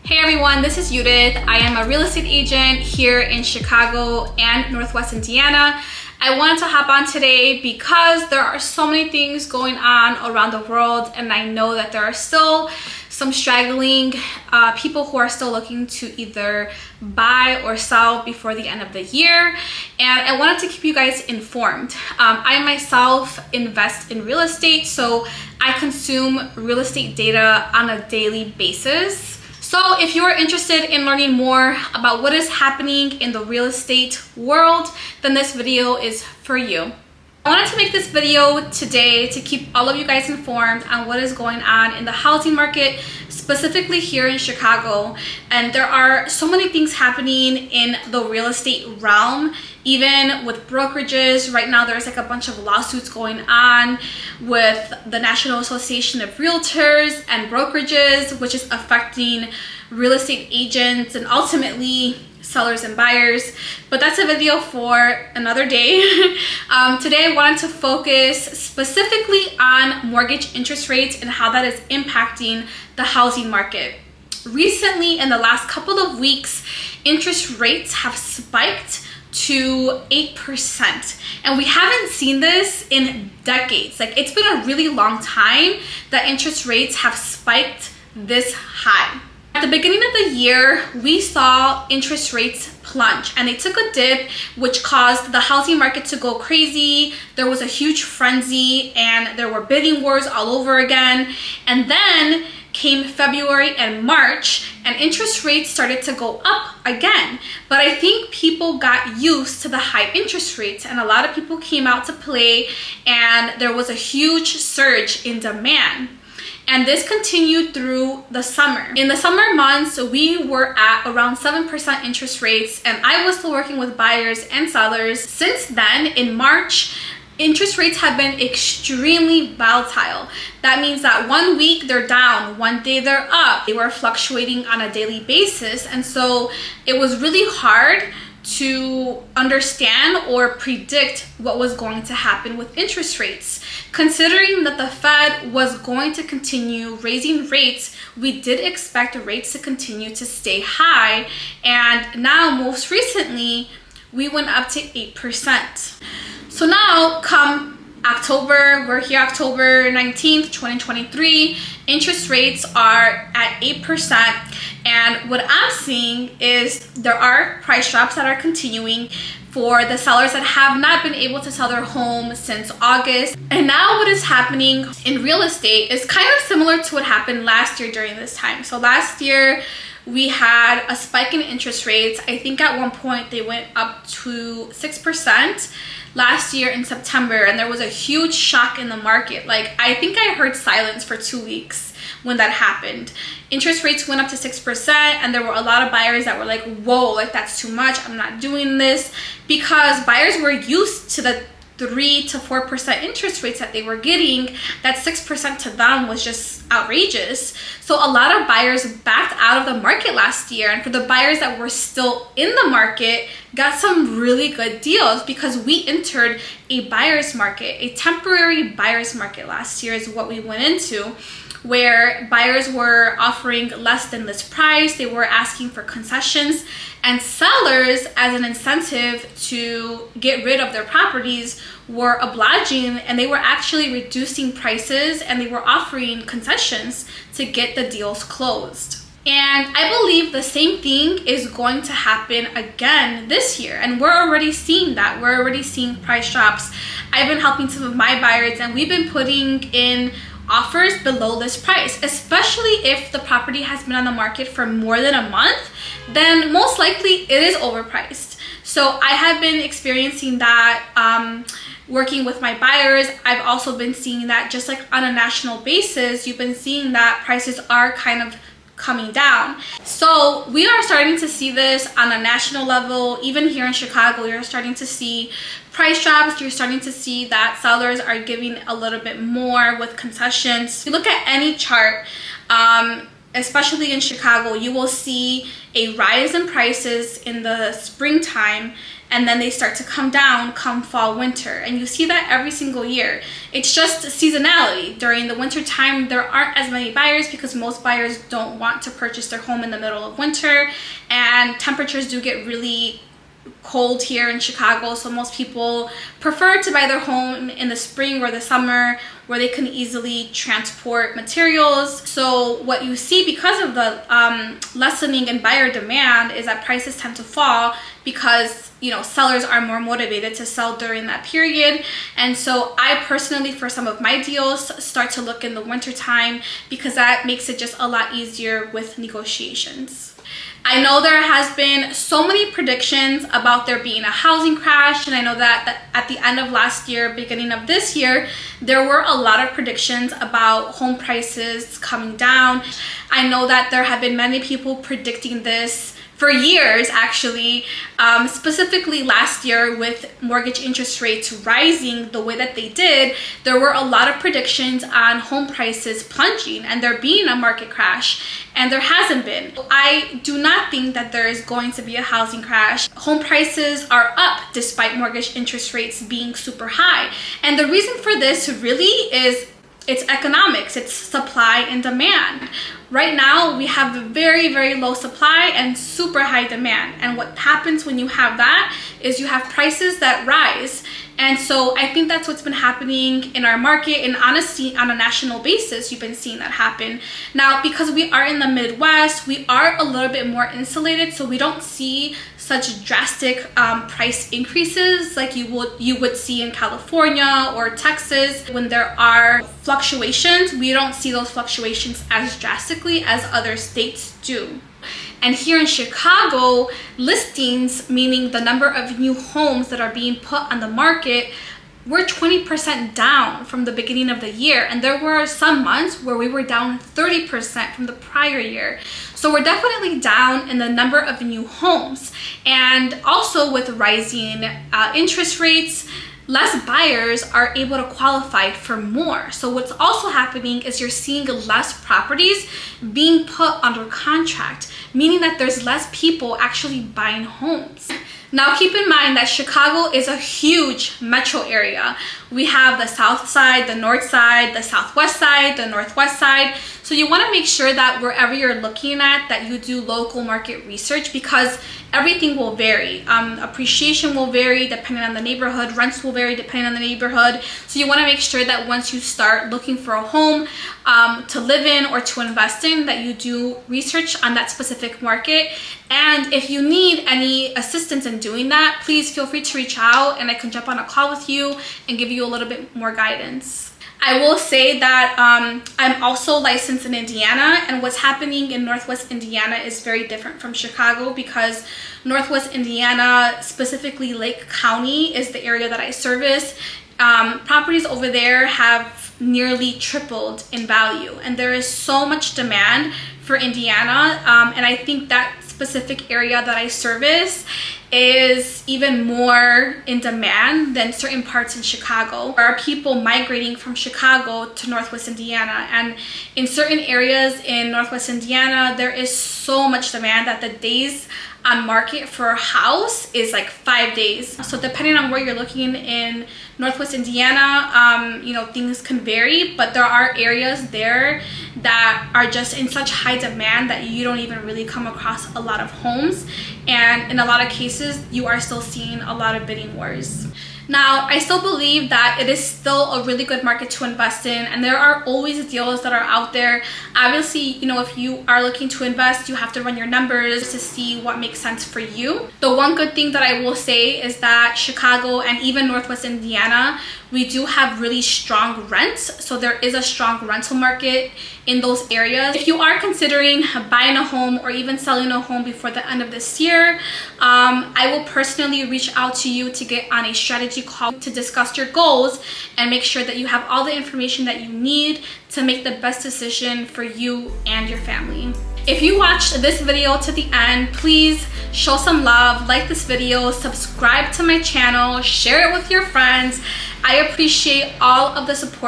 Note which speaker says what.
Speaker 1: Hey everyone, this is Judith. I am a real estate agent here in Chicago and Northwest Indiana. I wanted to hop on today because there are so many things going on around the world, and I know that there are still some straggling people who are still looking to either buy or sell before the end of the year, and I wanted to keep you guys informed. I myself invest in real estate, so I consume real estate data on a daily basis. So if you are interested in learning more about what is happening in the real estate world, then this video is for you. I wanted to make this video today to keep all of you guys informed on what is going on in the housing market, specifically here in Chicago. And there are so many things happening in the real estate realm, even with brokerages. Right now there's like a bunch of lawsuits going on with the National Association of Realtors and Brokerages, which is affecting real estate agents and ultimately sellers and buyers, but that's a video for another day. Today I wanted to focus specifically on mortgage interest rates and how that is impacting the housing market. Recently, in the last couple of weeks, interest rates have spiked to 8%, and we haven't seen this in decades. Like, it's been a really long time that interest rates have spiked this high. At the beginning of the year, we saw interest rates plunge and they took a dip, which caused the housing market to go crazy. There was a huge frenzy and there were bidding wars all over again. And then came February and March and interest rates started to go up again. But I think people got used to the high interest rates and a lot of people came out to play, and there was a huge surge in demand. And this continued through the summer. In the summer months, we were at around 7% interest rates, and I was still working with buyers and sellers. Since then, in March, interest rates have been extremely volatile. That means that one week they're down, one day they're up. They were fluctuating on a daily basis, and so it was really hard to understand or predict what was going to happen with interest rates. Considering that the Fed was going to continue raising rates, we did expect rates to continue to stay high, and now most recently we went up to 8%. So now come October, we're here October 19th, 2023, interest rates are at 8%, and what I'm seeing is there are price drops that are continuing for the sellers that have not been able to sell their home since August. And now what is happening in real estate is kind of similar to what happened last year during this time. So last year we had a spike in interest rates. I think at one point they went up to 6% last year in September, and there was a huge shock in the market. Like, I think I heard silence for 2 weeks when that happened. Interest rates went up to 6%, and there were a lot of buyers that were like, whoa, like that's too much, I'm not doing this, because buyers were used to the 3 to 4% interest rates that they were getting. That 6% to them was just outrageous. So a lot of buyers backed out of the market last year, and for the buyers that were still in the market, got some really good deals because we entered a buyer's market, a temporary buyer's market last year is what we went into, where buyers were offering less than list price. They were asking for concessions, and sellers, as an incentive to get rid of their properties, were obliging, and they were actually reducing prices and they were offering concessions to get the deals closed. And I believe the same thing is going to happen again this year, and we're already seeing that. We're already seeing price drops. I've been helping some of my buyers, and we've been putting in offers below list price, especially if the property has been on the market for more than a month, then most likely it is overpriced. So I have been experiencing that working with my buyers. I've also been seeing that just like on a national basis, you've been seeing that prices are kind of coming down. So we are starting to see this on a national level. Even here in Chicago, you're starting to see price drops. You're starting to see that sellers are giving a little bit more with concessions. If you look at any chart, especially in Chicago, you will see a rise in prices in the springtime, and then they start to come down come fall, winter. And you see that every single year. It's just seasonality. During the winter time, there aren't as many buyers because most buyers don't want to purchase their home in the middle of winter, and temperatures do get really cold here in Chicago, so most people prefer to buy their home in the spring or the summer where they can easily transport materials. So what you see because of the lessening in buyer demand is that prices tend to fall because, you know, sellers are more motivated to sell during that period. And so I personally, for some of my deals, start to look in the winter time because that makes it just a lot easier with negotiations. I know there has been so many predictions about there being a housing crash, and I know that at the end of last year, beginning of this year, there were a lot of predictions about home prices coming down. I know that there have been many people predicting this for years, actually, specifically last year with mortgage interest rates rising the way that they did. There were a lot of predictions on home prices plunging and there being a market crash, and there hasn't been. I do not think that there is going to be a housing crash. Home prices are up despite mortgage interest rates being super high. And the reason for this really is it's economics, it's supply and demand. Right now, we have a very, very low supply and super high demand. And what happens when you have that is you have prices that rise. And so I think that's what's been happening in our market. And honestly, on a national basis, you've been seeing that happen. Now, because we are in the Midwest, we are a little bit more insulated, so we don't see such drastic price increases like you would see in California or Texas. When there are fluctuations, we don't see those fluctuations as drastically as other states do. And here in Chicago, listings, meaning the number of new homes that are being put on the market, we're 20% down from the beginning of the year. And there were some months where we were down 30% from the prior year. So we're definitely down in the number of new homes. And also with rising interest rates, less buyers are able to qualify for more. So what's also happening is you're seeing less properties being put under contract, meaning that there's less people actually buying homes. Now keep in mind that Chicago is a huge metro area. We have the south side, the north side, the southwest side, the northwest side. So you want to make sure that wherever you're looking at, that you do local market research, because everything will vary. Appreciation will vary depending on the neighborhood. Rents will vary depending on the neighborhood. So you want to make sure that once you start looking for a home to live in or to invest in, that you do research on that specific market. And if you need any assistance in doing that, please feel free to reach out and I can jump on a call with you and give you a little bit more guidance. I will say that I'm also licensed in Indiana, and what's happening in Northwest Indiana is very different from Chicago, because Northwest Indiana, specifically Lake County, is the area that I service. Properties over there have nearly tripled in value, and there is so much demand for Indiana, and I think that specific area that I service is even more in demand than certain parts in Chicago. There are people migrating from Chicago to Northwest Indiana, and in certain areas in Northwest Indiana, there is so much demand that the days on market for a house is like 5 days. So depending on where you're looking in Northwest Indiana, you know, things can vary, but there are areas there that are just in such high demand that you don't even really come across a lot of homes. And in a lot of cases, you are still seeing a lot of bidding wars. Now, I still believe that it is still a really good market to invest in, and there are always deals that are out there. Obviously, you know, if you are looking to invest, you have to run your numbers to see what makes sense for you. The one good thing that I will say is that Chicago and even Northwest Indiana, we do have really strong rents. So there is a strong rental market in those areas. If you are considering buying a home or even selling a home before the end of this year, I will personally reach out to you to get on a strategy call to discuss your goals and make sure that you have all the information that you need to make the best decision for you and your family. If you watched this video to the end, please show some love, like this video, subscribe to my channel, share it with your friends. I appreciate all of the support.